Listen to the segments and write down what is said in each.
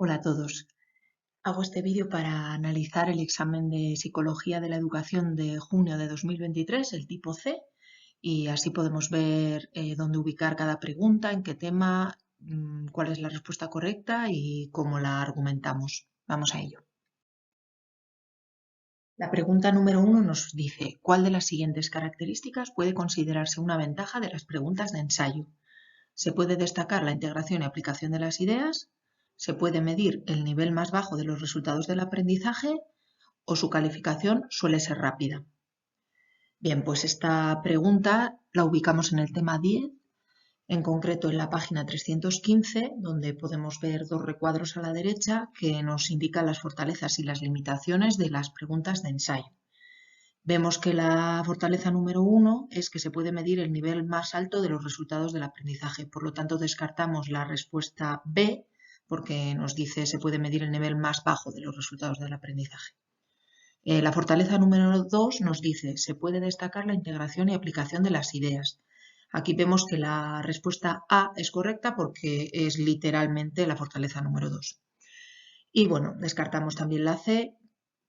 Hola a todos. Hago este vídeo para analizar el examen de Psicología de la Educación de junio de 2023, el tipo C, y así podemos ver dónde ubicar cada pregunta, en qué tema, cuál es la respuesta correcta y cómo la argumentamos. Vamos a ello. La pregunta número 1 nos dice: ¿cuál de las siguientes características puede considerarse una ventaja de las preguntas de ensayo? Se puede destacar la integración y aplicación de las ideas, se puede medir el nivel más bajo de los resultados del aprendizaje o su calificación suele ser rápida. Bien, pues esta pregunta la ubicamos en el tema 10, en concreto en la página 315, donde podemos ver dos recuadros a la derecha que nos indican las fortalezas y las limitaciones de las preguntas de ensayo. Vemos que la fortaleza número 1 es que se puede medir el nivel más alto de los resultados del aprendizaje. Por lo tanto, descartamos la respuesta B porque nos dice se puede medir el nivel más bajo de los resultados del aprendizaje. La fortaleza número 2 nos dice se puede destacar la integración y aplicación de las ideas. Aquí vemos que la respuesta A es correcta porque es literalmente la fortaleza número 2. Y bueno, descartamos también la C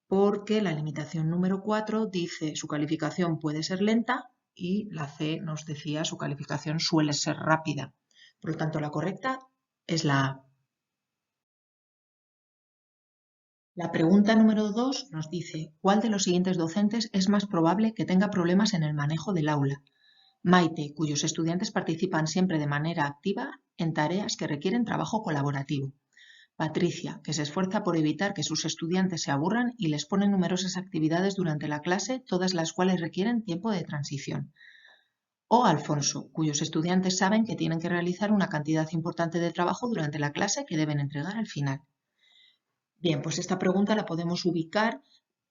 porque la limitación número 4 dice su calificación puede ser lenta y la C nos decía su calificación suele ser rápida. Por lo tanto, la correcta es la A. La pregunta número 2 nos dice: ¿cuál de los siguientes docentes es más probable que tenga problemas en el manejo del aula? Maite, cuyos estudiantes participan siempre de manera activa en tareas que requieren trabajo colaborativo. Patricia, que se esfuerza por evitar que sus estudiantes se aburran y les pone numerosas actividades durante la clase, todas las cuales requieren tiempo de transición. O Alfonso, cuyos estudiantes saben que tienen que realizar una cantidad importante de trabajo durante la clase que deben entregar al final. Bien, pues esta pregunta la podemos ubicar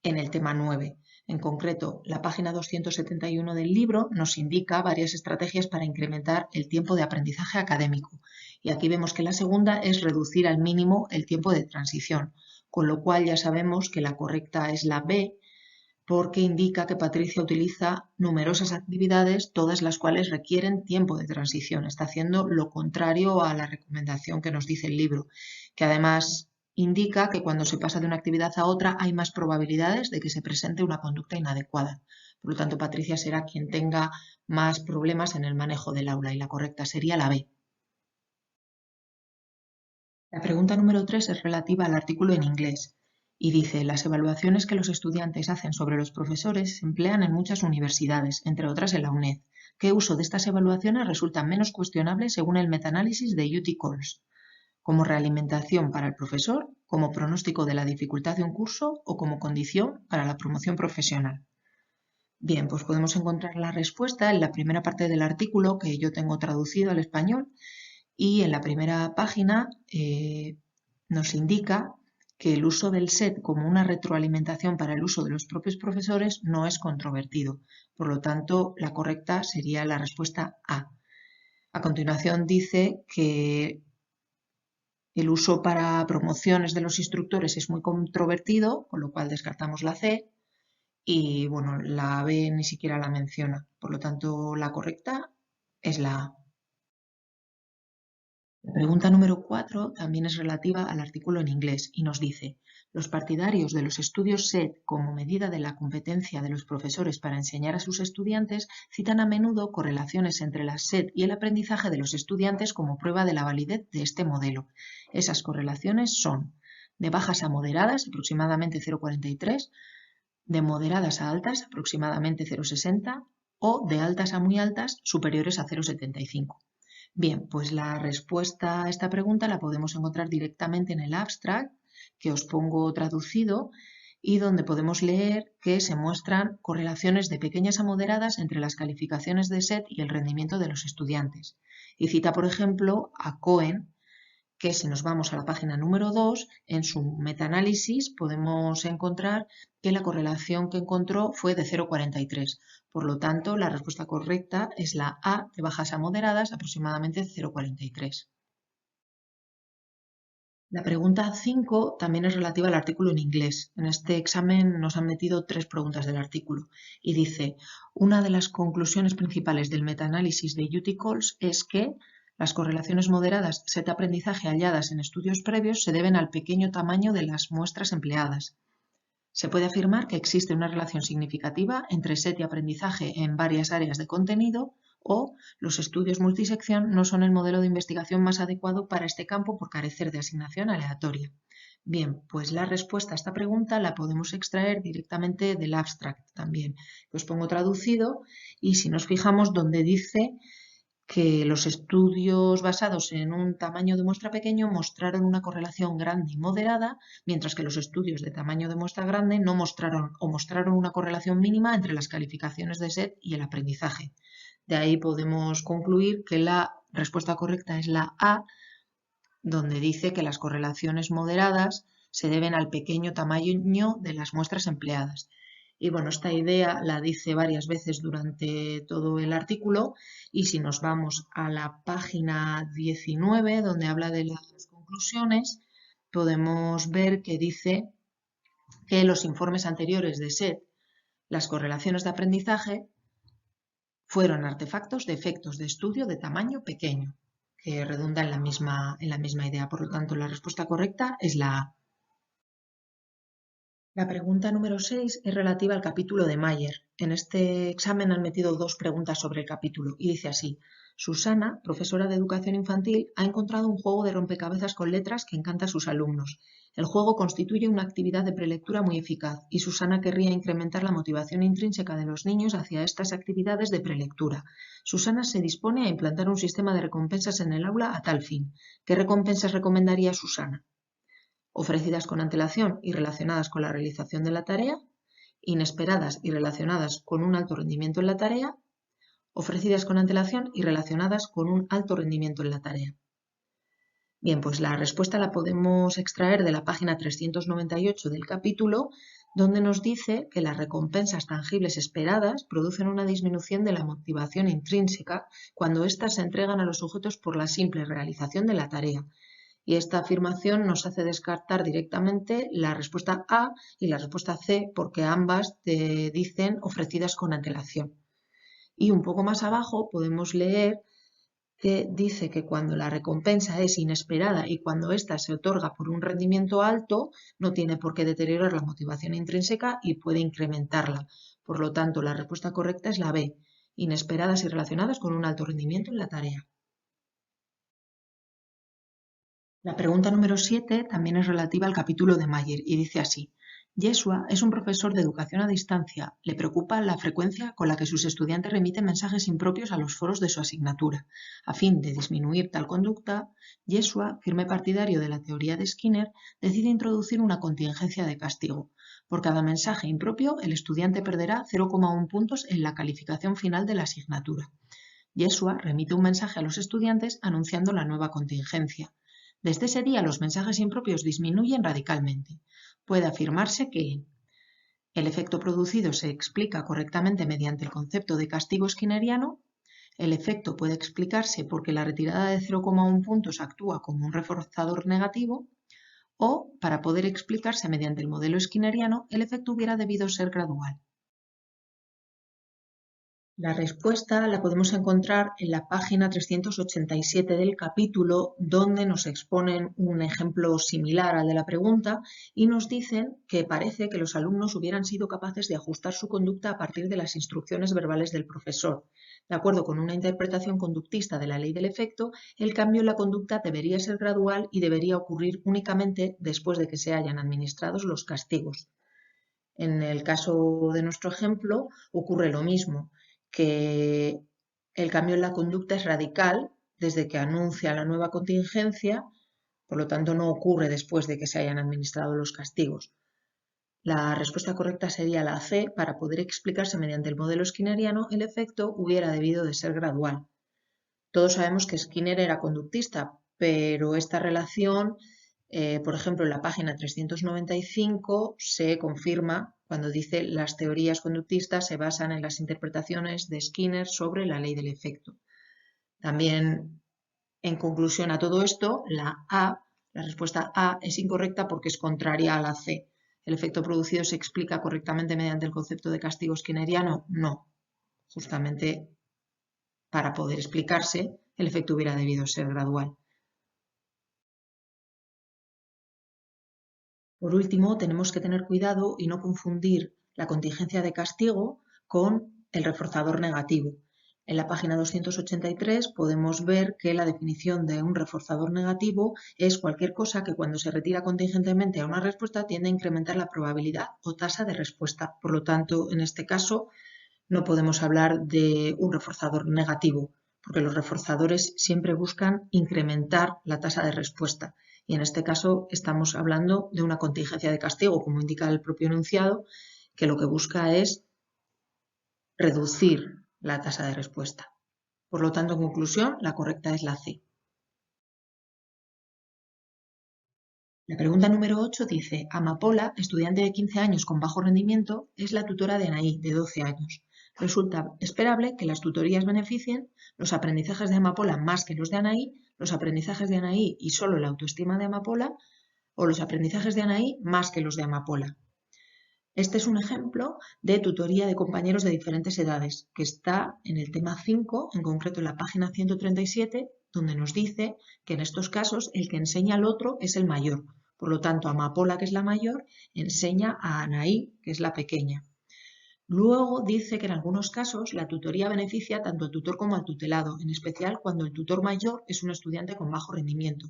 en el tema 9. En concreto, la página 271 del libro nos indica varias estrategias para incrementar el tiempo de aprendizaje académico. Y aquí vemos que la segunda es reducir al mínimo el tiempo de transición, con lo cual ya sabemos que la correcta es la B, porque indica que Patricia utiliza numerosas actividades, todas las cuales requieren tiempo de transición. Está haciendo lo contrario a la recomendación que nos dice el libro, que además indica que cuando se pasa de una actividad a otra hay más probabilidades de que se presente una conducta inadecuada. Por lo tanto, Patricia será quien tenga más problemas en el manejo del aula y la correcta sería la B. La pregunta número 3 es relativa al artículo en inglés y dice: las evaluaciones que los estudiantes hacen sobre los profesores se emplean en muchas universidades, entre otras en la UNED. ¿Qué uso de estas evaluaciones resulta menos cuestionable según el metaanálisis de UT Coles? ¿Como realimentación para el profesor, como pronóstico de la dificultad de un curso o como condición para la promoción profesional? Bien, pues podemos encontrar la respuesta en la primera parte del artículo que yo tengo traducido al español. Y en la primera página nos indica que el uso del SET como una retroalimentación para el uso de los propios profesores no es controvertido. Por lo tanto, la correcta sería la respuesta A. A continuación dice que el uso para promociones de los instructores es muy controvertido, con lo cual descartamos la C. Y bueno, la B ni siquiera la menciona. Por lo tanto, la correcta es la A. La pregunta número 4 también es relativa al artículo en inglés y nos dice: los partidarios de los estudios SET como medida de la competencia de los profesores para enseñar a sus estudiantes citan a menudo correlaciones entre las SET y el aprendizaje de los estudiantes como prueba de la validez de este modelo. Esas correlaciones son de bajas a moderadas, aproximadamente 0,43, de moderadas a altas, aproximadamente 0,60, o de altas a muy altas, superiores a 0,75. Bien, pues la respuesta a esta pregunta la podemos encontrar directamente en el abstract, que os pongo traducido, y donde podemos leer que se muestran correlaciones de pequeñas a moderadas entre las calificaciones de SET y el rendimiento de los estudiantes. Y cita, por ejemplo, a Cohen, que si nos vamos a la página número 2, en su metaanálisis podemos encontrar que la correlación que encontró fue de 0,43. Por lo tanto, la respuesta correcta es la A, de bajas a moderadas, aproximadamente 0,43. La pregunta 5 también es relativa al artículo en inglés. En este examen nos han metido 3 preguntas del artículo y dice: una de las conclusiones principales del metaanálisis de UT Coles es que Las correlaciones moderadas set de aprendizaje halladas en estudios previos se deben al pequeño tamaño de las muestras empleadas. Se puede afirmar que existe una relación significativa entre set y aprendizaje en varias áreas de contenido, o los estudios multisección no son el modelo de investigación más adecuado para este campo por carecer de asignación aleatoria. Bien, pues la respuesta a esta pregunta la podemos extraer directamente del abstract también, que os pongo traducido, y si nos fijamos donde dice que los estudios basados en un tamaño de muestra pequeño mostraron una correlación grande y moderada, mientras que los estudios de tamaño de muestra grande no mostraron o mostraron una correlación mínima entre las calificaciones de set y el aprendizaje. De ahí podemos concluir que la respuesta correcta es la A, donde dice que las correlaciones moderadas se deben al pequeño tamaño de las muestras empleadas. Y bueno, esta idea la dice varias veces durante todo el artículo, y si nos vamos a la página 19, donde habla de las conclusiones, podemos ver que dice que los informes anteriores de SET, las correlaciones de aprendizaje, fueron artefactos de efectos de estudio de tamaño pequeño, que redunda en la misma idea. Por lo tanto, la respuesta correcta es la A. La pregunta número 6 es relativa al capítulo de Mayer. En este examen han metido 2 preguntas sobre el capítulo y dice así: Susana, profesora de educación infantil, ha encontrado un juego de rompecabezas con letras que encanta a sus alumnos. El juego constituye una actividad de prelectura muy eficaz y Susana querría incrementar la motivación intrínseca de los niños hacia estas actividades de prelectura. Susana se dispone a implantar un sistema de recompensas en el aula a tal fin. ¿Qué recompensas recomendaría Susana? Ofrecidas con antelación y relacionadas con la realización de la tarea, inesperadas y relacionadas con un alto rendimiento en la tarea, ofrecidas con antelación y relacionadas con un alto rendimiento en la tarea. Bien, pues la respuesta la podemos extraer de la página 398 del capítulo, donde nos dice que las recompensas tangibles esperadas producen una disminución de la motivación intrínseca cuando éstas se entregan a los sujetos por la simple realización de la tarea. Y esta afirmación nos hace descartar directamente la respuesta A y la respuesta C, porque ambas te dicen ofrecidas con antelación. Y un poco más abajo podemos leer que dice que cuando la recompensa es inesperada y cuando ésta se otorga por un rendimiento alto, no tiene por qué deteriorar la motivación intrínseca y puede incrementarla. Por lo tanto, la respuesta correcta es la B, inesperadas y relacionadas con un alto rendimiento en la tarea. La pregunta número 7 también es relativa al capítulo de Mayer y dice así: Yeshua es un profesor de educación a distancia. Le preocupa la frecuencia con la que sus estudiantes remiten mensajes impropios a los foros de su asignatura. A fin de disminuir tal conducta, Yeshua, firme partidario de la teoría de Skinner, decide introducir una contingencia de castigo. Por cada mensaje impropio, el estudiante perderá 0,1 puntos en la calificación final de la asignatura. Yeshua remite un mensaje a los estudiantes anunciando la nueva contingencia. Desde ese día los mensajes impropios disminuyen radicalmente. Puede afirmarse que el efecto producido se explica correctamente mediante el concepto de castigo skinneriano, el efecto puede explicarse porque la retirada de 0,1 puntos actúa como un reforzador negativo, o, para poder explicarse mediante el modelo skinneriano, el efecto hubiera debido ser gradual. La respuesta la podemos encontrar en la página 387 del capítulo, donde nos exponen un ejemplo similar al de la pregunta y nos dicen que parece que los alumnos hubieran sido capaces de ajustar su conducta a partir de las instrucciones verbales del profesor. De acuerdo con una interpretación conductista de la ley del efecto, el cambio en la conducta debería ser gradual y debería ocurrir únicamente después de que se hayan administrado los castigos. En el caso de nuestro ejemplo, ocurre lo mismo, que el cambio en la conducta es radical desde que anuncia la nueva contingencia, por lo tanto no ocurre después de que se hayan administrado los castigos. La respuesta correcta sería la C. Para poder explicarse mediante el modelo skinneriano, el efecto hubiera debido de ser gradual. Todos sabemos que Skinner era conductista, pero esta relación, por ejemplo, en la página 395 se confirma cuando dice: las teorías conductistas se basan en las interpretaciones de Skinner sobre la ley del efecto. También, en conclusión a todo esto, la respuesta A es incorrecta porque es contraria a la C. ¿El efecto producido se explica correctamente mediante el concepto de castigo skinneriano? No. Justamente para poder explicarse, el efecto hubiera debido ser gradual. Por último, tenemos que tener cuidado y no confundir la contingencia de castigo con el reforzador negativo. En la página 283 podemos ver que la definición de un reforzador negativo es cualquier cosa que cuando se retira contingentemente a una respuesta tiende a incrementar la probabilidad o tasa de respuesta. Por lo tanto, en este caso no podemos hablar de un reforzador negativo, porque los reforzadores siempre buscan incrementar la tasa de respuesta. Y en este caso estamos hablando de una contingencia de castigo, como indica el propio enunciado, que lo que busca es reducir la tasa de respuesta. Por lo tanto, en conclusión, la correcta es la C. La pregunta número 8 dice: Amapola, estudiante de 15 años con bajo rendimiento, es la tutora de Anaí, de 12 años. Resulta esperable que las tutorías beneficien los aprendizajes de Amapola más que los de Anaí, los aprendizajes de Anaí y solo la autoestima de Amapola, o los aprendizajes de Anaí más que los de Amapola. Este es un ejemplo de tutoría de compañeros de diferentes edades, que está en el tema 5, en concreto en la página 137, donde nos dice que en estos casos el que enseña al otro es el mayor. Por lo tanto, Amapola, que es la mayor, enseña a Anaí, que es la pequeña. Luego dice que en algunos casos la tutoría beneficia tanto al tutor como al tutelado, en especial cuando el tutor mayor es un estudiante con bajo rendimiento.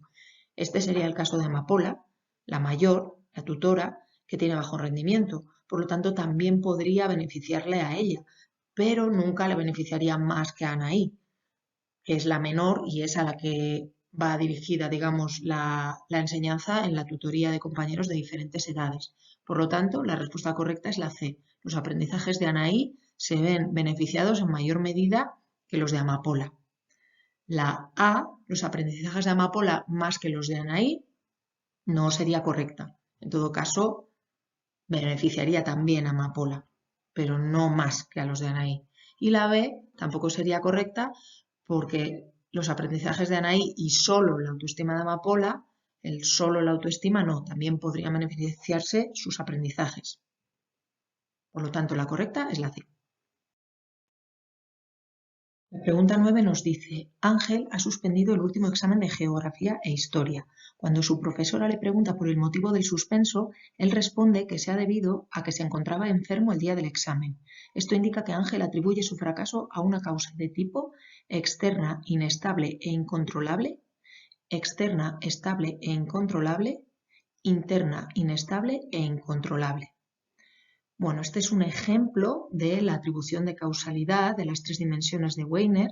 Este sería el caso de Amapola, la mayor, la tutora, que tiene bajo rendimiento. Por lo tanto, también podría beneficiarle a ella, pero nunca le beneficiaría más que a Anaí, que es la menor y es a la que va dirigida, digamos, la enseñanza en la tutoría de compañeros de diferentes edades. Por lo tanto, la respuesta correcta es la C. Los aprendizajes de Anaí se ven beneficiados en mayor medida que los de Amapola. La A, los aprendizajes de Amapola más que los de Anaí, no sería correcta. En todo caso, beneficiaría también a Amapola, pero no más que a los de Anaí. Y la B tampoco sería correcta porque los aprendizajes de Anaí y solo la autoestima de Amapola, el solo la autoestima no, también podrían beneficiarse sus aprendizajes. Por lo tanto, la correcta es la C. La pregunta 9 nos dice: Ángel ha suspendido el último examen de Geografía e Historia. Cuando su profesora le pregunta por el motivo del suspenso, él responde que se ha debido a que se encontraba enfermo el día del examen. Esto indica que Ángel atribuye su fracaso a una causa de tipo externa, inestable e incontrolable, externa, estable e incontrolable, interna, inestable e incontrolable. Bueno, este es un ejemplo de la atribución de causalidad de las tres dimensiones de Wiener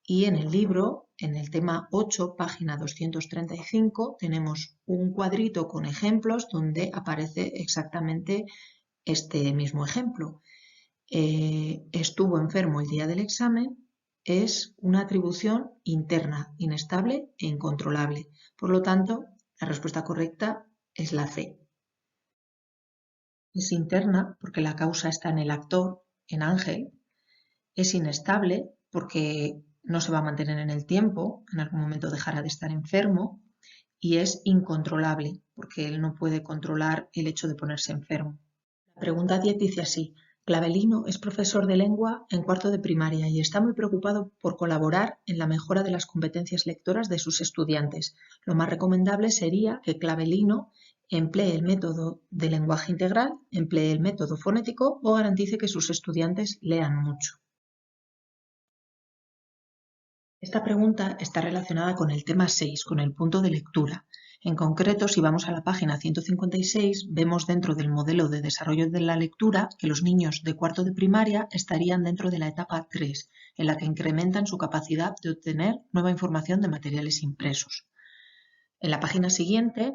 y en el libro, en el tema 8, página 235, tenemos un cuadrito con ejemplos donde aparece exactamente este mismo ejemplo. Estuvo enfermo el día del examen es una atribución interna, inestable e incontrolable. Por lo tanto, la respuesta correcta es la C. Es interna porque la causa está en el actor, en Ángel. Es inestable porque no se va a mantener en el tiempo, en algún momento dejará de estar enfermo. Y es incontrolable porque él no puede controlar el hecho de ponerse enfermo. La pregunta 10 dice así: Clavelino es profesor de lengua en cuarto de primaria y está muy preocupado por colaborar en la mejora de las competencias lectoras de sus estudiantes. Lo más recomendable sería que Clavelino emplee el método de lenguaje integral, emplee el método fonético o garantice que sus estudiantes lean mucho. Esta pregunta está relacionada con el tema 6, con el punto de lectura. En concreto, si vamos a la página 156, vemos dentro del modelo de desarrollo de la lectura que los niños de cuarto de primaria estarían dentro de la etapa 3, en la que incrementan su capacidad de obtener nueva información de materiales impresos. En la página siguiente,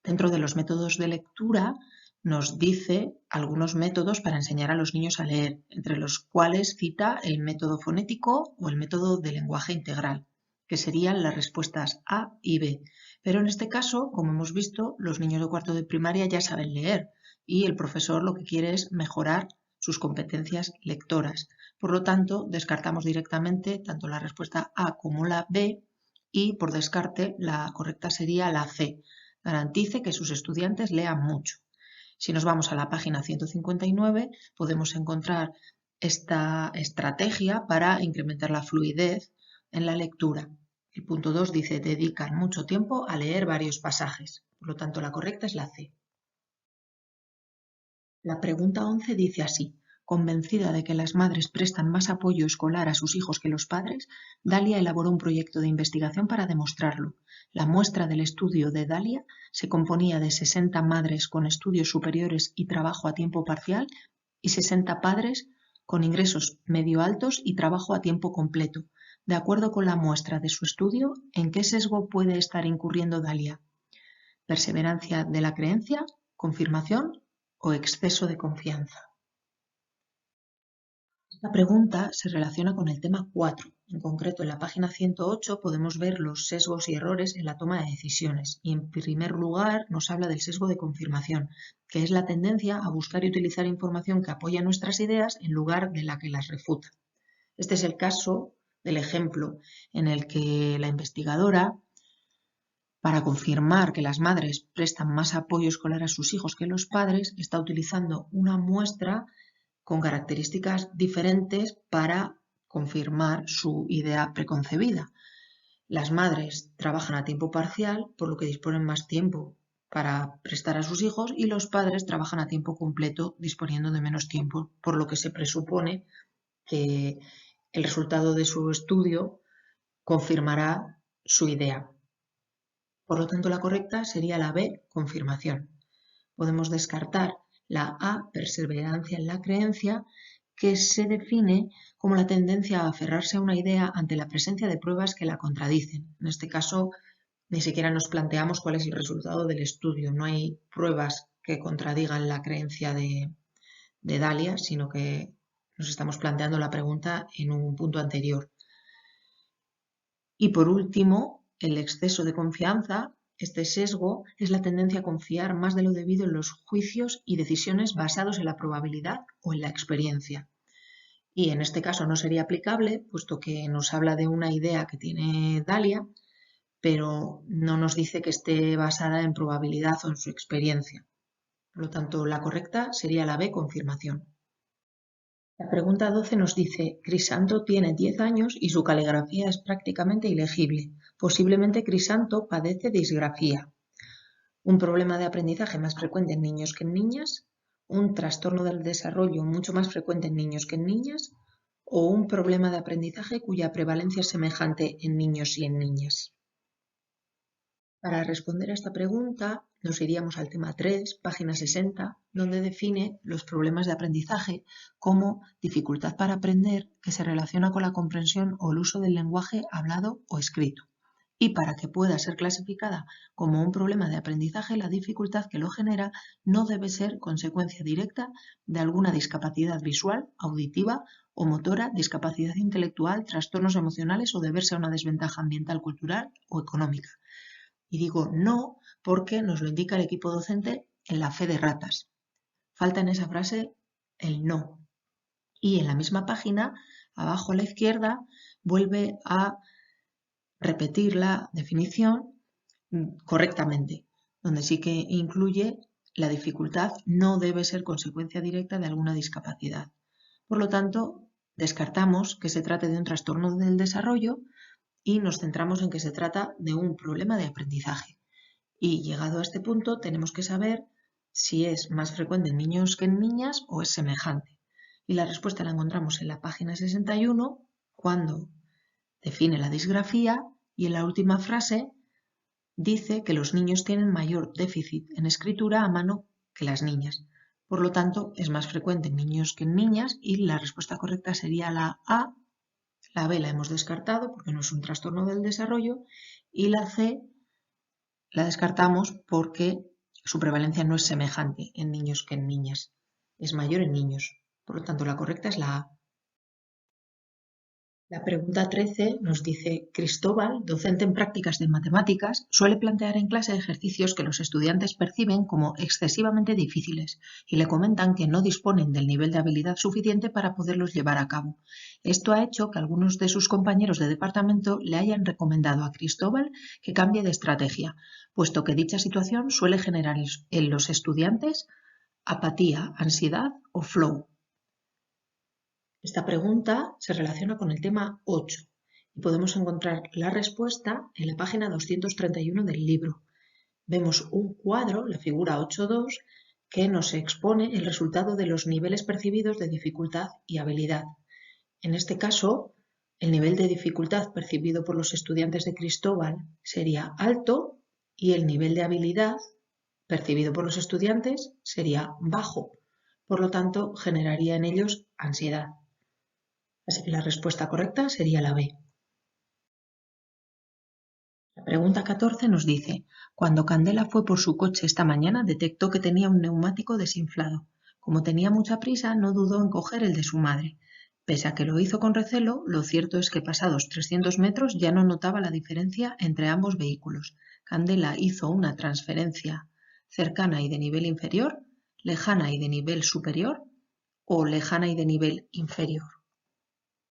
dentro de los métodos de lectura, nos dice algunos métodos para enseñar a los niños a leer, entre los cuales cita el método fonético o el método de lenguaje integral, que serían las respuestas A y B. Pero en este caso, como hemos visto, los niños de cuarto de primaria ya saben leer y el profesor lo que quiere es mejorar sus competencias lectoras. Por lo tanto, descartamos directamente tanto la respuesta A como la B y, por descarte, la correcta sería la C. Garantice que sus estudiantes lean mucho. Si nos vamos a la página 159, podemos encontrar esta estrategia para incrementar la fluidez en la lectura. El punto 2 dice dedican mucho tiempo a leer varios pasajes. Por lo tanto, la correcta es la C. La pregunta 11 dice así. Convencida de que las madres prestan más apoyo escolar a sus hijos que los padres, Dalia elaboró un proyecto de investigación para demostrarlo. La muestra del estudio de Dalia se componía de 60 madres con estudios superiores y trabajo a tiempo parcial y 60 padres con ingresos medio altos y trabajo a tiempo completo. De acuerdo con la muestra de su estudio, ¿en qué sesgo puede estar incurriendo Dalia? ¿Perseverancia de la creencia, confirmación o exceso de confianza? Esta pregunta se relaciona con el tema 4. En concreto, en la página 108 podemos ver los sesgos y errores en la toma de decisiones. Y en primer lugar nos habla del sesgo de confirmación, que es la tendencia a buscar y utilizar información que apoya nuestras ideas en lugar de la que las refuta. Este es el caso del ejemplo en el que la investigadora, para confirmar que las madres prestan más apoyo escolar a sus hijos que los padres, está utilizando una muestra con características diferentes para confirmar su idea preconcebida. Las madres trabajan a tiempo parcial, por lo que disponen más tiempo para prestar a sus hijos, y los padres trabajan a tiempo completo, disponiendo de menos tiempo, por lo que se presupone que el resultado de su estudio confirmará su idea. Por lo tanto, la correcta sería la B, confirmación. Podemos descartar la A, perseverancia en la creencia, que se define como la tendencia a aferrarse a una idea ante la presencia de pruebas que la contradicen. En este caso, ni siquiera nos planteamos cuál es el resultado del estudio. No hay pruebas que contradigan la creencia de Dalia, sino que nos estamos planteando la pregunta en un punto anterior. Y por último, el exceso de confianza. Este sesgo es la tendencia a confiar más de lo debido en los juicios y decisiones basados en la probabilidad o en la experiencia. Y en este caso no sería aplicable, puesto que nos habla de una idea que tiene Dalia, pero no nos dice que esté basada en probabilidad o en su experiencia. Por lo tanto, la correcta sería la B, confirmación. La pregunta 12 nos dice, Crisanto tiene 10 años y su caligrafía es prácticamente ilegible. Posiblemente Crisanto padece disgrafía. Un problema de aprendizaje más frecuente en niños que en niñas, un trastorno del desarrollo mucho más frecuente en niños que en niñas, o un problema de aprendizaje cuya prevalencia es semejante en niños y en niñas. Para responder a esta pregunta nos iríamos al tema 3, página 60, donde define los problemas de aprendizaje como dificultad para aprender que se relaciona con la comprensión o el uso del lenguaje hablado o escrito. Y para que pueda ser clasificada como un problema de aprendizaje, la dificultad que lo genera no debe ser consecuencia directa de alguna discapacidad visual, auditiva o motora, discapacidad intelectual, trastornos emocionales o deberse a una desventaja ambiental, cultural o económica. Y digo no porque nos lo indica el equipo docente en la fe de ratas. Falta en esa frase el no. Y en la misma página, abajo a la izquierda, vuelve a repetir la definición correctamente, donde sí que incluye la dificultad no debe ser consecuencia directa de alguna discapacidad. Por lo tanto, descartamos que se trate de un trastorno del desarrollo y nos centramos en que se trata de un problema de aprendizaje. Y llegado a este punto tenemos que saber si es más frecuente en niños que en niñas o es semejante. Y la respuesta la encontramos en la página 61 cuando define la disgrafía y en la última frase dice que los niños tienen mayor déficit en escritura a mano que las niñas. Por lo tanto, es más frecuente en niños que en niñas y la respuesta correcta sería la A. La B la hemos descartado porque no es un trastorno del desarrollo y la C la descartamos porque su prevalencia no es semejante en niños que en niñas. Es mayor en niños. Por lo tanto, la correcta es la A. La pregunta 13 nos dice, Cristóbal, docente en prácticas de matemáticas, suele plantear en clase ejercicios que los estudiantes perciben como excesivamente difíciles y le comentan que no disponen del nivel de habilidad suficiente para poderlos llevar a cabo. Esto ha hecho que algunos de sus compañeros de departamento le hayan recomendado a Cristóbal que cambie de estrategia, puesto que dicha situación suele generar en los estudiantes apatía, ansiedad o flow. Esta pregunta se relaciona con el tema 8 y podemos encontrar la respuesta en la página 231 del libro. Vemos un cuadro, la figura 8.2, que nos expone el resultado de los niveles percibidos de dificultad y habilidad. En este caso, el nivel de dificultad percibido por los estudiantes de Cristóbal sería alto y el nivel de habilidad percibido por los estudiantes sería bajo. Por lo tanto, generaría en ellos ansiedad. Así que la respuesta correcta sería la B. La pregunta 14 nos dice, cuando Candela fue por su coche esta mañana detectó que tenía un neumático desinflado. Como tenía mucha prisa, no dudó en coger el de su madre. Pese a que lo hizo con recelo, lo cierto es que pasados 300 metros ya no notaba la diferencia entre ambos vehículos. Candela hizo una transferencia cercana y de nivel inferior, lejana y de nivel superior o lejana y de nivel inferior.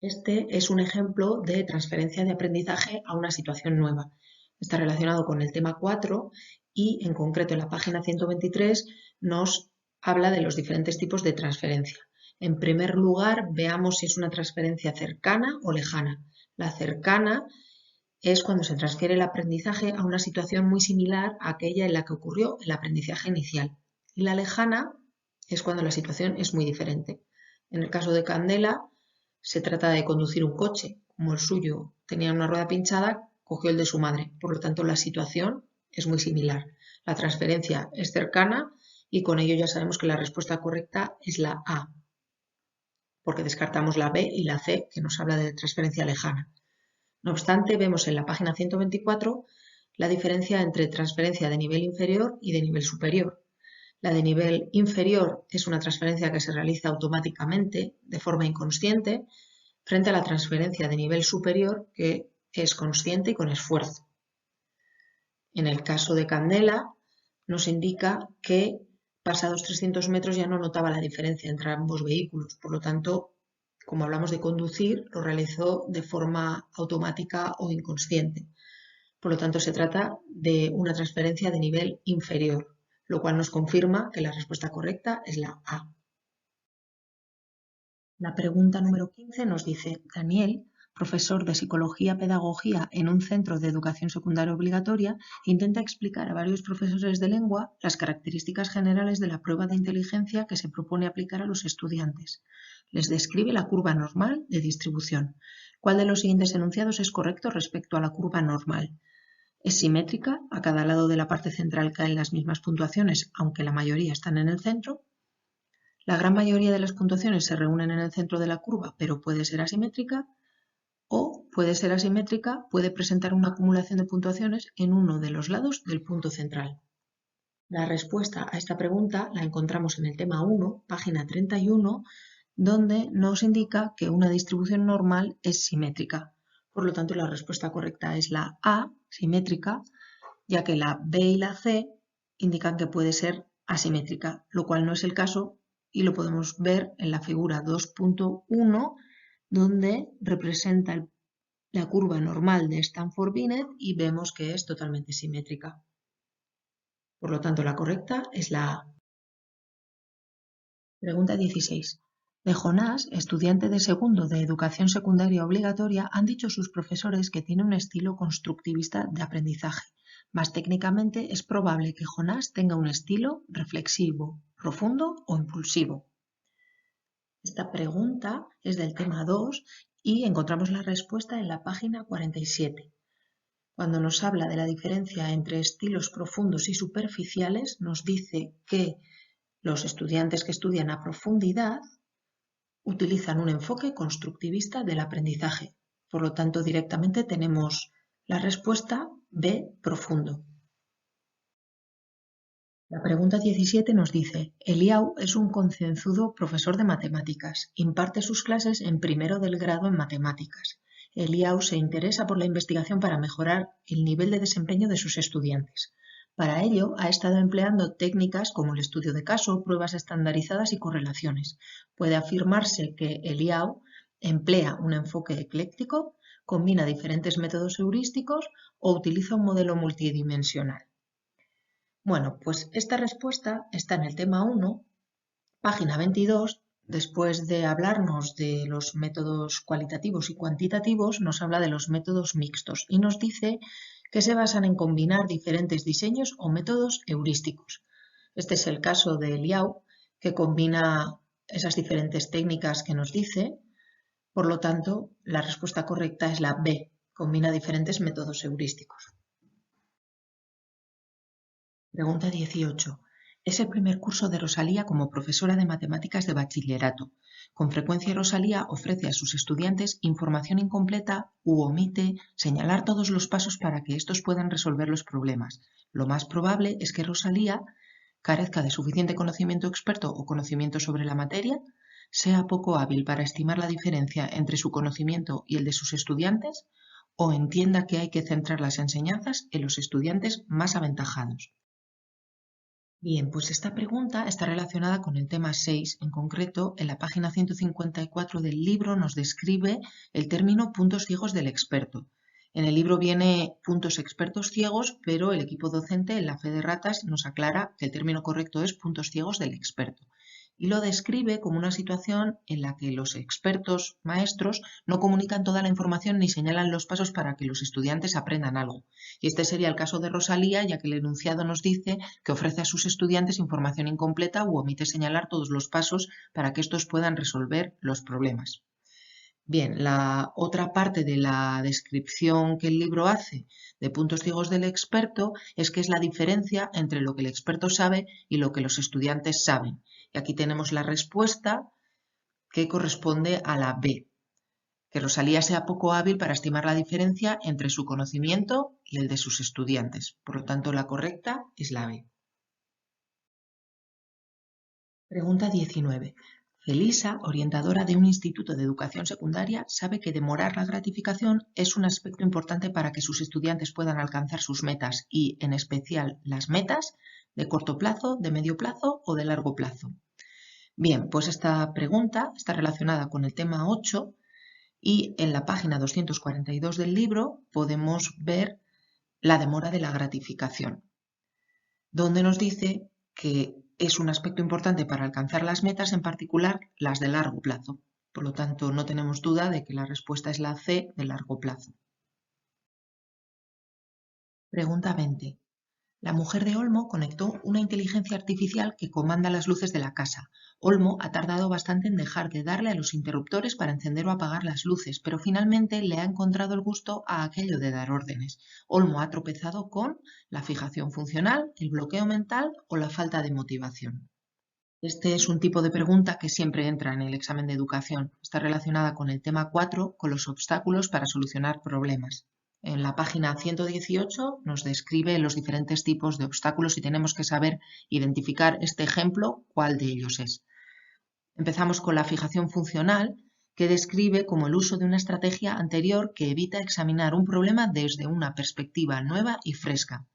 Este es un ejemplo de transferencia de aprendizaje a una situación nueva. Está relacionado con el tema 4 y en concreto en la página 123 nos habla de los diferentes tipos de transferencia. En primer lugar, veamos si es una transferencia cercana o lejana. La cercana es cuando se transfiere el aprendizaje a una situación muy similar a aquella en la que ocurrió el aprendizaje inicial. Y la lejana es cuando la situación es muy diferente. En el caso de Candela, se trata de conducir un coche. Como el suyo tenía una rueda pinchada, cogió el de su madre. Por lo tanto, la situación es muy similar. La transferencia es cercana y con ello ya sabemos que la respuesta correcta es la A, porque descartamos la B y la C, que nos habla de transferencia lejana. No obstante, vemos en la página 124 la diferencia entre transferencia de nivel inferior y de nivel superior. La de nivel inferior es una transferencia que se realiza automáticamente, de forma inconsciente, frente a la transferencia de nivel superior, que es consciente y con esfuerzo. En el caso de Candela, nos indica que pasados 300 metros ya no notaba la diferencia entre ambos vehículos. Por lo tanto, como hablamos de conducir, lo realizó de forma automática o inconsciente. Por lo tanto, se trata de una transferencia de nivel inferior, lo cual nos confirma que la respuesta correcta es la A. La pregunta número 15 nos dice, Daniel, profesor de Psicología-Pedagogía en un centro de educación secundaria obligatoria, intenta explicar a varios profesores de lengua las características generales de la prueba de inteligencia que se propone aplicar a los estudiantes. Les describe la curva normal de distribución. ¿Cuál de los siguientes enunciados es correcto respecto a la curva normal? Es simétrica, a cada lado de la parte central caen las mismas puntuaciones, aunque la mayoría están en el centro. La gran mayoría de las puntuaciones se reúnen en el centro de la curva, pero puede ser asimétrica, o puede ser asimétrica, puede presentar una acumulación de puntuaciones en uno de los lados del punto central. La respuesta a esta pregunta la encontramos en el tema 1, página 31, donde nos indica que una distribución normal es simétrica. Por lo tanto, la respuesta correcta es la A, simétrica, ya que la B y la C indican que puede ser asimétrica, lo cual no es el caso y lo podemos ver en la figura 2.1, donde representa la curva normal de Stanford-Binet y vemos que es totalmente simétrica. Por lo tanto, la correcta es la A. Pregunta 16. De Jonás, estudiante de segundo de educación secundaria obligatoria, han dicho sus profesores que tiene un estilo constructivista de aprendizaje. Más técnicamente, es probable que Jonás tenga un estilo reflexivo, profundo o impulsivo. Esta pregunta es del tema 2 y encontramos la respuesta en la página 47. Cuando nos habla de la diferencia entre estilos profundos y superficiales, nos dice que los estudiantes que estudian a profundidad utilizan un enfoque constructivista del aprendizaje. Por lo tanto, directamente tenemos la respuesta B, profundo. La pregunta 17 nos dice, Eliau es un concienzudo profesor de matemáticas. Imparte sus clases en primero del grado en matemáticas. Eliau se interesa por la investigación para mejorar el nivel de desempeño de sus estudiantes. Para ello, ha estado empleando técnicas como el estudio de caso, pruebas estandarizadas y correlaciones. Puede afirmarse que Eliau emplea un enfoque ecléctico, combina diferentes métodos heurísticos o utiliza un modelo multidimensional. Bueno, pues esta respuesta está en el tema 1, página 22, Después de hablarnos de los métodos cualitativos y cuantitativos, nos habla de los métodos mixtos y nos dice que se basan en combinar diferentes diseños o métodos heurísticos. Este es el caso de Liao, que combina esas diferentes técnicas que nos dice. Por lo tanto, la respuesta correcta es la B, combina diferentes métodos heurísticos. Pregunta 18. Es el primer curso de Rosalía como profesora de matemáticas de bachillerato. Con frecuencia Rosalía ofrece a sus estudiantes información incompleta u omite señalar todos los pasos para que estos puedan resolver los problemas. Lo más probable es que Rosalía carezca de suficiente conocimiento experto o conocimiento sobre la materia, sea poco hábil para estimar la diferencia entre su conocimiento y el de sus estudiantes, o entienda que hay que centrar las enseñanzas en los estudiantes más aventajados. Bien, pues esta pregunta está relacionada con el tema 6. En concreto, en la página 154 del libro nos describe el término puntos ciegos del experto. En el libro viene puntos expertos ciegos, pero el equipo docente en la Fe de Ratas nos aclara que el término correcto es puntos ciegos del experto. Y lo describe como una situación en la que los expertos maestros no comunican toda la información ni señalan los pasos para que los estudiantes aprendan algo. Y este sería el caso de Rosalía, ya que el enunciado nos dice que ofrece a sus estudiantes información incompleta u omite señalar todos los pasos para que estos puedan resolver los problemas. Bien, la otra parte de la descripción que el libro hace de puntos ciegos del experto es que es la diferencia entre lo que el experto sabe y lo que los estudiantes saben. Y aquí tenemos la respuesta que corresponde a la B, que Rosalía sea poco hábil para estimar la diferencia entre su conocimiento y el de sus estudiantes. Por lo tanto, la correcta es la B. Pregunta 19. Felisa, orientadora de un instituto de educación secundaria, sabe que demorar la gratificación es un aspecto importante para que sus estudiantes puedan alcanzar sus metas y, en especial, las metas de corto plazo, de medio plazo o de largo plazo. Bien, pues esta pregunta está relacionada con el tema 8 y en la página 242 del libro podemos ver la demora de la gratificación, donde nos dice que es un aspecto importante para alcanzar las metas, en particular las de largo plazo. Por lo tanto, no tenemos duda de que la respuesta es la C, de largo plazo. Pregunta 20. La mujer de Olmo conectó una inteligencia artificial que comanda las luces de la casa. Olmo ha tardado bastante en dejar de darle a los interruptores para encender o apagar las luces, pero finalmente le ha encontrado el gusto a aquello de dar órdenes. Olmo ha tropezado con la fijación funcional, el bloqueo mental o la falta de motivación. Este es un tipo de pregunta que siempre entra en el examen de educación. Está relacionada con el tema 4, con los obstáculos para solucionar problemas. En la página 118 nos describe los diferentes tipos de obstáculos y tenemos que saber identificar este ejemplo, cuál de ellos es. Empezamos con la fijación funcional, que describe como el uso de una estrategia anterior que evita examinar un problema desde una perspectiva nueva y fresca.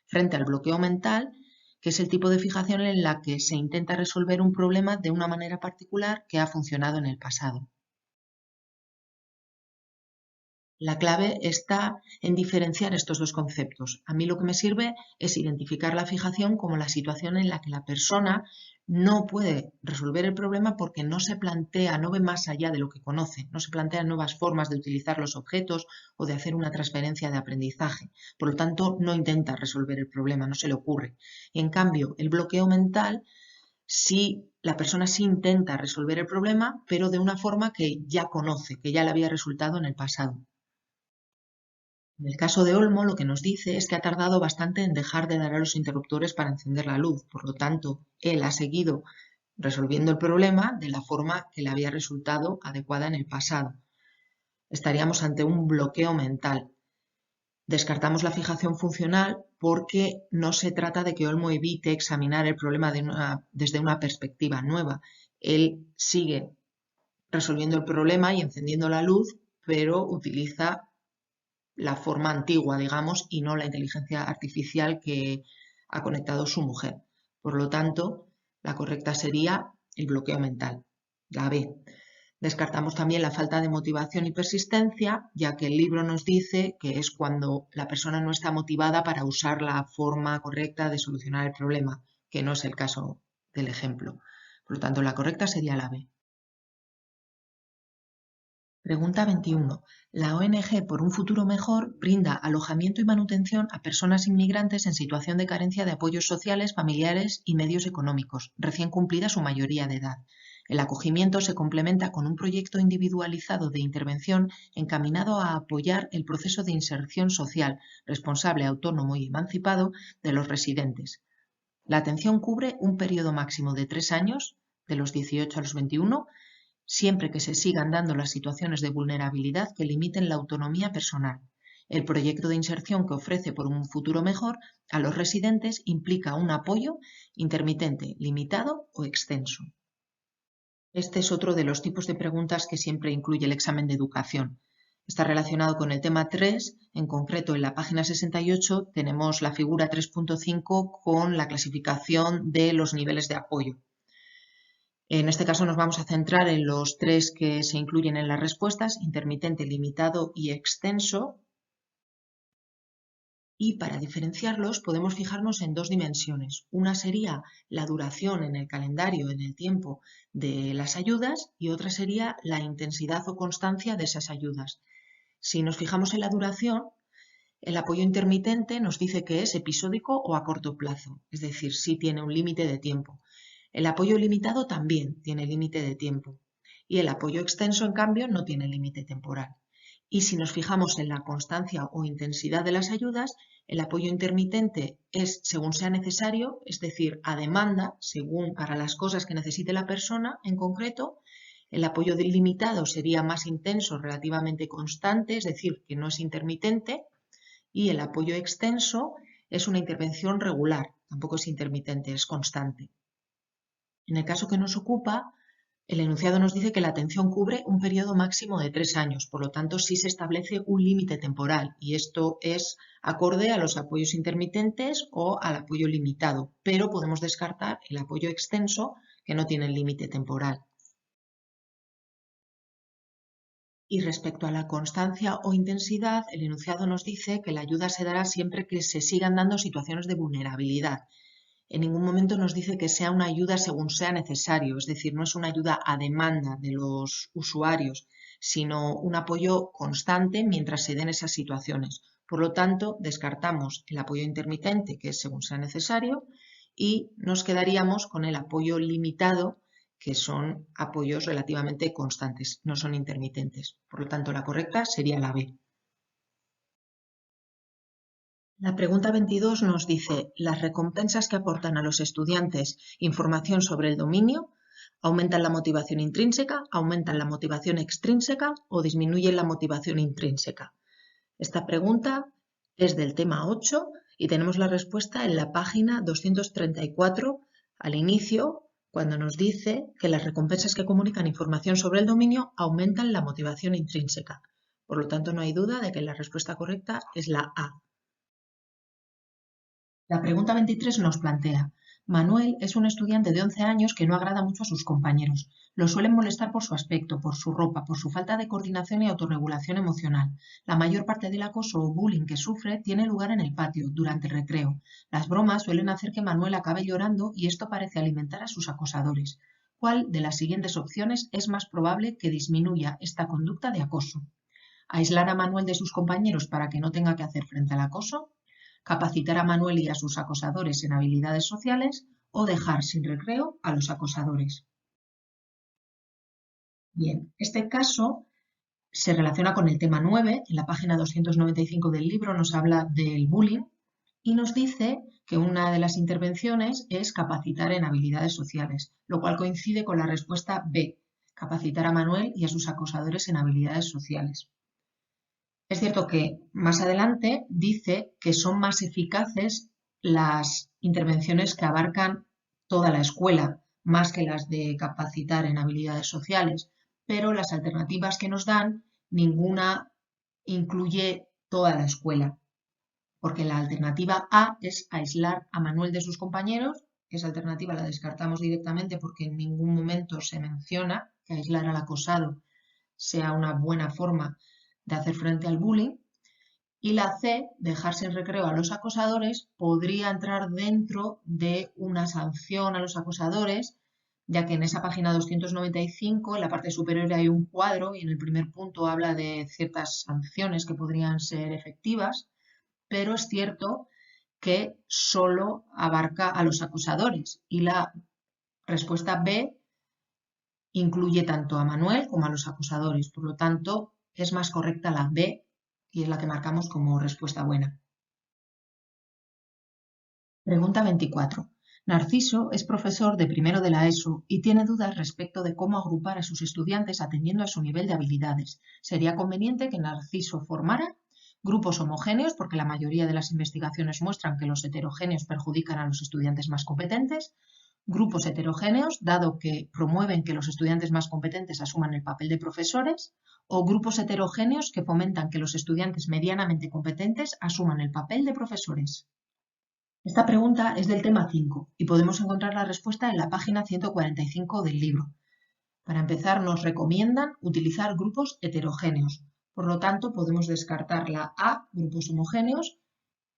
Frente al bloqueo mental, que es el tipo de fijación en la que se intenta resolver un problema de una manera particular que ha funcionado en el pasado. La clave está en diferenciar estos dos conceptos. A mí lo que me sirve es identificar la fijación como la situación en la que la persona no puede resolver el problema porque no se plantea, no ve más allá de lo que conoce, no se plantean nuevas formas de utilizar los objetos o de hacer una transferencia de aprendizaje. Por lo tanto, no intenta resolver el problema, no se le ocurre. En cambio, el bloqueo mental, sí, la persona sí intenta resolver el problema, pero de una forma que ya conoce, que ya le había resultado en el pasado. En el caso de Olmo, lo que nos dice es que ha tardado bastante en dejar de dar a los interruptores para encender la luz. Por lo tanto, él ha seguido resolviendo el problema de la forma que le había resultado adecuada en el pasado. Estaríamos ante un bloqueo mental. Descartamos la fijación funcional porque no se trata de que Olmo evite examinar el problema desde una perspectiva nueva. Él sigue resolviendo el problema y encendiendo la luz, pero utiliza la forma antigua, digamos, y no la inteligencia artificial que ha conectado su mujer. Por lo tanto, la correcta sería el bloqueo mental, la B. Descartamos también la falta de motivación y persistencia, ya que el libro nos dice que es cuando la persona no está motivada para usar la forma correcta de solucionar el problema, que no es el caso del ejemplo. Por lo tanto, la correcta sería la B. Pregunta 21. La ONG Por un Futuro Mejor brinda alojamiento y manutención a personas inmigrantes en situación de carencia de apoyos sociales, familiares y medios económicos, recién cumplida su mayoría de edad. El acogimiento se complementa con un proyecto individualizado de intervención encaminado a apoyar el proceso de inserción social, responsable, autónomo y emancipado de los residentes. La atención cubre un periodo máximo de 3 años, de los 18 a los 21, siempre que se sigan dando las situaciones de vulnerabilidad que limiten la autonomía personal. El proyecto de inserción que ofrece Por un Futuro Mejor a los residentes implica un apoyo intermitente, limitado o extenso. Este es otro de los tipos de preguntas que siempre incluye el examen de educación. Está relacionado con el tema 3, en concreto en la página 68 tenemos la figura 3.5 con la clasificación de los niveles de apoyo. En este caso nos vamos a centrar en los 3 que se incluyen en las respuestas: intermitente, limitado y extenso. Y para diferenciarlos podemos fijarnos en 2 dimensiones. Una sería la duración en el calendario, en el tiempo de las ayudas, y otra sería la intensidad o constancia de esas ayudas. Si nos fijamos en la duración, el apoyo intermitente nos dice que es episódico o a corto plazo, es decir, sí tiene un límite de tiempo. El apoyo limitado también tiene límite de tiempo y el apoyo extenso, en cambio, no tiene límite temporal. Y si nos fijamos en la constancia o intensidad de las ayudas, el apoyo intermitente es según sea necesario, es decir, a demanda, según para las cosas que necesite la persona en concreto. El apoyo limitado sería más intenso, relativamente constante, es decir, que no es intermitente. Y el apoyo extenso es una intervención regular, tampoco es intermitente, es constante. En el caso que nos ocupa, el enunciado nos dice que la atención cubre un periodo máximo de 3 años, por lo tanto sí se establece un límite temporal y esto es acorde a los apoyos intermitentes o al apoyo limitado, pero podemos descartar el apoyo extenso que no tiene límite temporal. Y respecto a la constancia o intensidad, el enunciado nos dice que la ayuda se dará siempre que se sigan dando situaciones de vulnerabilidad. En ningún momento nos dice que sea una ayuda según sea necesario, es decir, no es una ayuda a demanda de los usuarios, sino un apoyo constante mientras se den esas situaciones. Por lo tanto, descartamos el apoyo intermitente, que es según sea necesario, y nos quedaríamos con el apoyo limitado, que son apoyos relativamente constantes, no son intermitentes. Por lo tanto, la correcta sería la B. La pregunta 22 nos dice: las recompensas que aportan a los estudiantes información sobre el dominio aumentan la motivación intrínseca, aumentan la motivación extrínseca o disminuyen la motivación intrínseca. Esta pregunta es del tema 8 y tenemos la respuesta en la página 234 al inicio, cuando nos dice que las recompensas que comunican información sobre el dominio aumentan la motivación intrínseca. Por lo tanto, no hay duda de que la respuesta correcta es la A. La pregunta 23 nos plantea: Manuel es un estudiante de 11 años que no agrada mucho a sus compañeros. Lo suelen molestar por su aspecto, por su ropa, por su falta de coordinación y autorregulación emocional. La mayor parte del acoso o bullying que sufre tiene lugar en el patio, durante el recreo. Las bromas suelen hacer que Manuel acabe llorando y esto parece alimentar a sus acosadores. ¿Cuál de las siguientes opciones es más probable que disminuya esta conducta de acoso? ¿Aislar a Manuel de sus compañeros para que no tenga que hacer frente al acoso? ¿Capacitar a Manuel y a sus acosadores en habilidades sociales o dejar sin recreo a los acosadores? Bien, este caso se relaciona con el tema 9. En la página 295 del libro nos habla del bullying y nos dice que una de las intervenciones es capacitar en habilidades sociales, lo cual coincide con la respuesta B, capacitar a Manuel y a sus acosadores en habilidades sociales. Es cierto que más adelante dice que son más eficaces las intervenciones que abarcan toda la escuela, más que las de capacitar en habilidades sociales, pero las alternativas que nos dan, ninguna incluye toda la escuela, porque la alternativa A es aislar a Manuel de sus compañeros. Esa alternativa la descartamos directamente porque en ningún momento se menciona que aislar al acosado sea una buena forma de hacer frente al bullying. Y la C, dejar sin recreo a los acosadores, podría entrar dentro de una sanción a los acosadores, ya que en esa página 295, en la parte superior hay un cuadro y en el primer punto habla de ciertas sanciones que podrían ser efectivas, pero es cierto que solo abarca a los acusadores y la respuesta B incluye tanto a Manuel como a los acusadores. Por lo tanto, es más correcta la B y es la que marcamos como respuesta buena. Pregunta 24. Narciso es profesor de primero de la ESO y tiene dudas respecto de cómo agrupar a sus estudiantes atendiendo a su nivel de habilidades. ¿Sería conveniente que Narciso formara grupos homogéneos, porque la mayoría de las investigaciones muestran que los heterogéneos perjudican a los estudiantes más competentes? Grupos heterogéneos, dado que promueven que los estudiantes más competentes asuman el papel de profesores, o grupos heterogéneos que fomentan que los estudiantes medianamente competentes asuman el papel de profesores. Esta pregunta es del tema 5 y podemos encontrar la respuesta en la página 145 del libro. Para empezar, nos recomiendan utilizar grupos heterogéneos. Por lo tanto, podemos descartar la A, grupos homogéneos,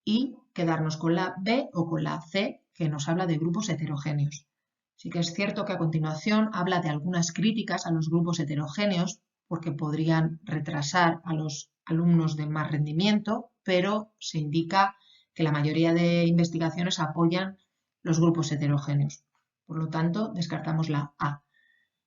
y quedarnos con la B o con la C, que nos habla de grupos heterogéneos. Sí que es cierto que a continuación habla de algunas críticas a los grupos heterogéneos, porque podrían retrasar a los alumnos de más rendimiento, pero se indica que la mayoría de investigaciones apoyan los grupos heterogéneos. Por lo tanto, descartamos la A.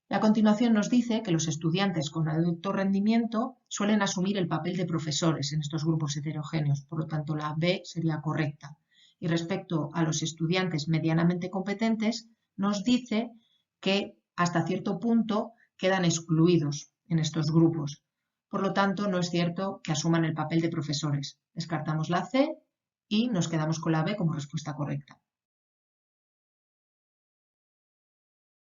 Y a continuación nos dice que los estudiantes con alto rendimiento suelen asumir el papel de profesores en estos grupos heterogéneos, por lo tanto la B sería correcta. Y respecto a los estudiantes medianamente competentes, nos dice que hasta cierto punto quedan excluidos en estos grupos. Por lo tanto, no es cierto que asuman el papel de profesores. Descartamos la C y nos quedamos con la B como respuesta correcta.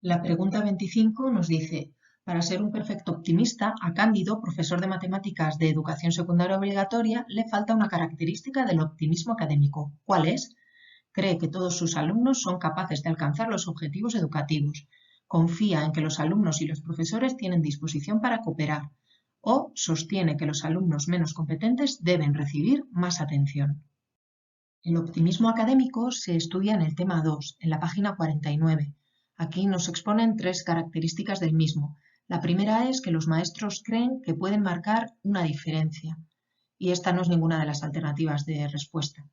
La pregunta 25 nos dice, para ser un perfecto optimista, a Cándido, profesor de matemáticas de educación secundaria obligatoria, le falta una característica del optimismo académico. ¿Cuál es? Cree que todos sus alumnos son capaces de alcanzar los objetivos educativos. Confía en que los alumnos y los profesores tienen disposición para cooperar. O sostiene que los alumnos menos competentes deben recibir más atención. El optimismo académico se estudia en el tema 2, en la página 49. Aquí nos exponen 3 características del mismo. La primera es que los maestros creen que pueden marcar una diferencia, y esta no es ninguna de las alternativas de respuesta.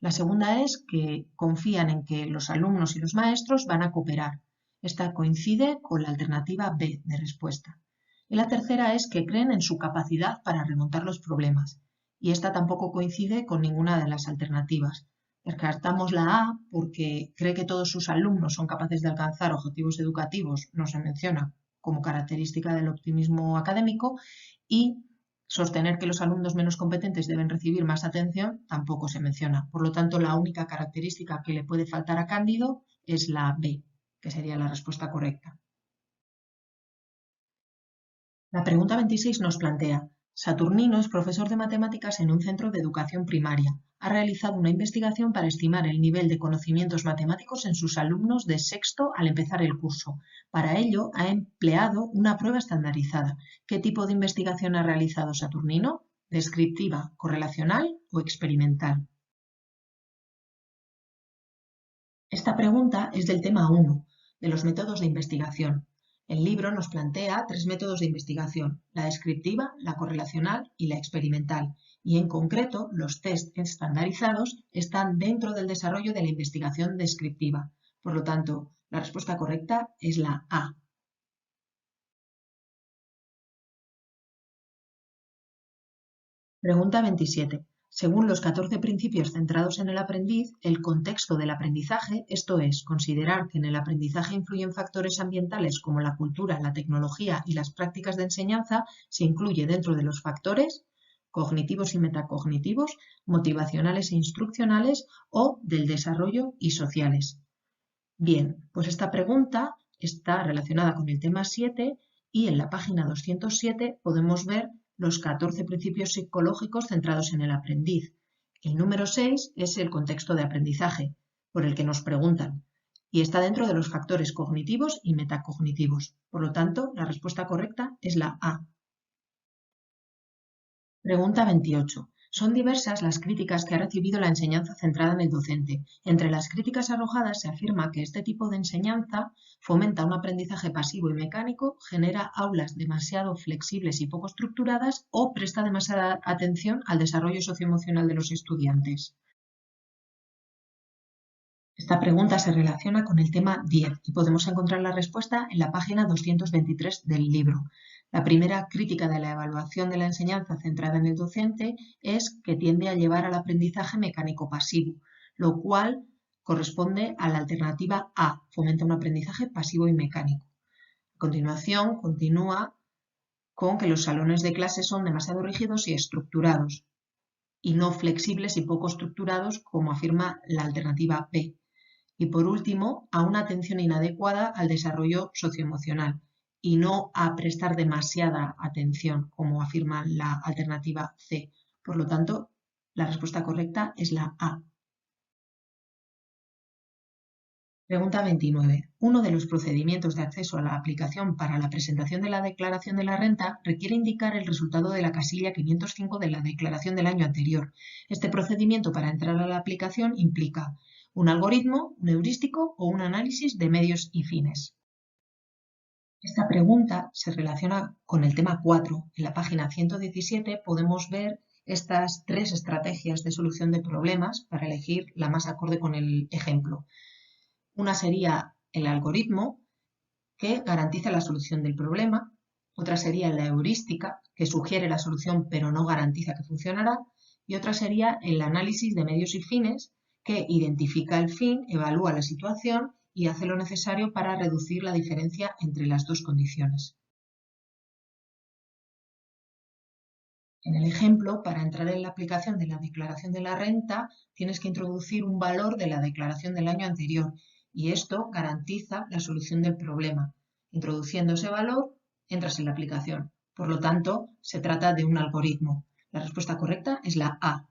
La segunda es que confían en que los alumnos y los maestros van a cooperar. Esta coincide con la alternativa B de respuesta. Y la tercera es que creen en su capacidad para remontar los problemas, y esta tampoco coincide con ninguna de las alternativas. Descartamos la A porque cree que todos sus alumnos son capaces de alcanzar objetivos educativos, no se menciona como característica del optimismo académico, y sostener que los alumnos menos competentes deben recibir más atención tampoco se menciona. Por lo tanto, la única característica que le puede faltar a Cándido es la B, que sería la respuesta correcta. La pregunta 26 nos plantea, Saturnino es profesor de matemáticas en un centro de educación primaria. Ha realizado una investigación para estimar el nivel de conocimientos matemáticos en sus alumnos de sexto al empezar el curso. Para ello, ha empleado una prueba estandarizada. ¿Qué tipo de investigación ha realizado Saturnino? ¿Descriptiva, correlacional o experimental? Esta pregunta es del tema 1, de los métodos de investigación. El libro nos plantea 3 métodos de investigación, la descriptiva, la correlacional y la experimental, y en concreto los test estandarizados están dentro del desarrollo de la investigación descriptiva. Por lo tanto, la respuesta correcta es la A. Pregunta 27. Según los 14 principios centrados en el aprendiz, el contexto del aprendizaje, esto es, considerar que en el aprendizaje influyen factores ambientales como la cultura, la tecnología y las prácticas de enseñanza, se incluye dentro de los factores cognitivos y metacognitivos, motivacionales e instruccionales o del desarrollo y sociales. Bien, pues esta pregunta está relacionada con el tema 7 y en la página 207 podemos ver los 14 principios psicológicos centrados en el aprendiz. El número 6 es el contexto de aprendizaje, por el que nos preguntan, y está dentro de los factores cognitivos y metacognitivos. Por lo tanto, la respuesta correcta es la A. Pregunta 28. Son diversas las críticas que ha recibido la enseñanza centrada en el docente. Entre las críticas arrojadas se afirma que este tipo de enseñanza fomenta un aprendizaje pasivo y mecánico, genera aulas demasiado flexibles y poco estructuradas o presta demasiada atención al desarrollo socioemocional de los estudiantes. Esta pregunta se relaciona con el tema 10 y podemos encontrar la respuesta en la página 223 del libro. La primera crítica de la evaluación de la enseñanza centrada en el docente es que tiende a llevar al aprendizaje mecánico pasivo, lo cual corresponde a la alternativa A, fomenta un aprendizaje pasivo y mecánico. A continuación, continúa con que los salones de clase son demasiado rígidos y estructurados, y no flexibles y poco estructurados, como afirma la alternativa B. Y por último, a una atención inadecuada al desarrollo socioemocional y no a prestar demasiada atención, como afirma la alternativa C. Por lo tanto, la respuesta correcta es la A. Pregunta 29. Uno de los procedimientos de acceso a la aplicación para la presentación de la declaración de la renta requiere indicar el resultado de la casilla 505 de la declaración del año anterior. Este procedimiento para entrar a la aplicación implica un algoritmo, un heurístico o un análisis de medios y fines. Esta pregunta se relaciona con el tema 4. En la página 117 podemos ver estas tres estrategias de solución de problemas para elegir la más acorde con el ejemplo. Una sería el algoritmo, que garantiza la solución del problema. Otra sería la heurística, que sugiere la solución pero no garantiza que funcionará. Y otra sería el análisis de medios y fines, que identifica el fin, evalúa la situación y hace lo necesario para reducir la diferencia entre las dos condiciones. En el ejemplo, para entrar en la aplicación de la declaración de la renta, tienes que introducir un valor de la declaración del año anterior y esto garantiza la solución del problema. Introduciendo ese valor, entras en la aplicación. Por lo tanto, se trata de un algoritmo. La respuesta correcta es la A.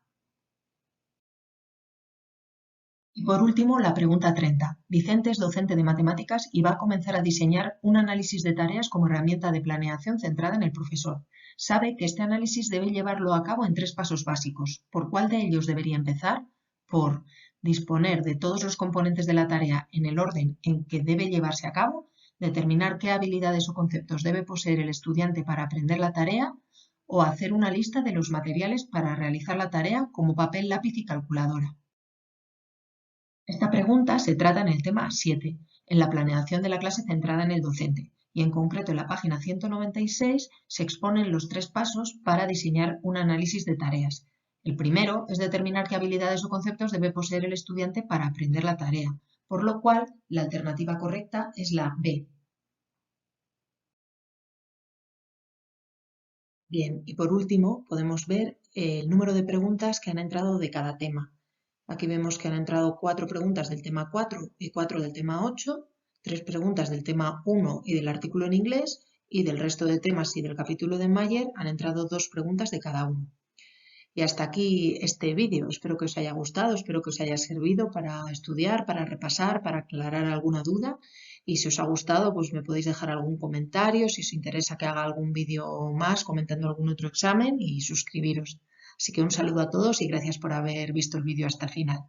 Y por último, la pregunta 30. Vicente es docente de matemáticas y va a comenzar a diseñar un análisis de tareas como herramienta de planeación centrada en el profesor. Sabe que este análisis debe llevarlo a cabo en 3 pasos básicos. ¿Por cuál de ellos debería empezar? Por disponer de todos los componentes de la tarea en el orden en que debe llevarse a cabo, determinar qué habilidades o conceptos debe poseer el estudiante para aprender la tarea, o hacer una lista de los materiales para realizar la tarea como papel, lápiz y calculadora. Esta pregunta se trata en el tema 7, en la planeación de la clase centrada en el docente, y en concreto en la página 196 se exponen los 3 pasos para diseñar un análisis de tareas. El primero es determinar qué habilidades o conceptos debe poseer el estudiante para aprender la tarea, por lo cual la alternativa correcta es la B. Bien, y por último podemos ver el número de preguntas que han entrado de cada tema. Aquí vemos que han entrado 4 preguntas del tema 4 y 4 del tema 8, 3 preguntas del tema 1 y del artículo en inglés, y del resto de temas y del capítulo de Mayer han entrado 2 preguntas de cada uno. Y hasta aquí este vídeo. Espero que os haya gustado, espero que os haya servido para estudiar, para repasar, para aclarar alguna duda. Y si os ha gustado, pues me podéis dejar algún comentario, si os interesa que haga algún vídeo más comentando algún otro examen, y suscribiros. Así que un saludo a todos y gracias por haber visto el vídeo hasta el final.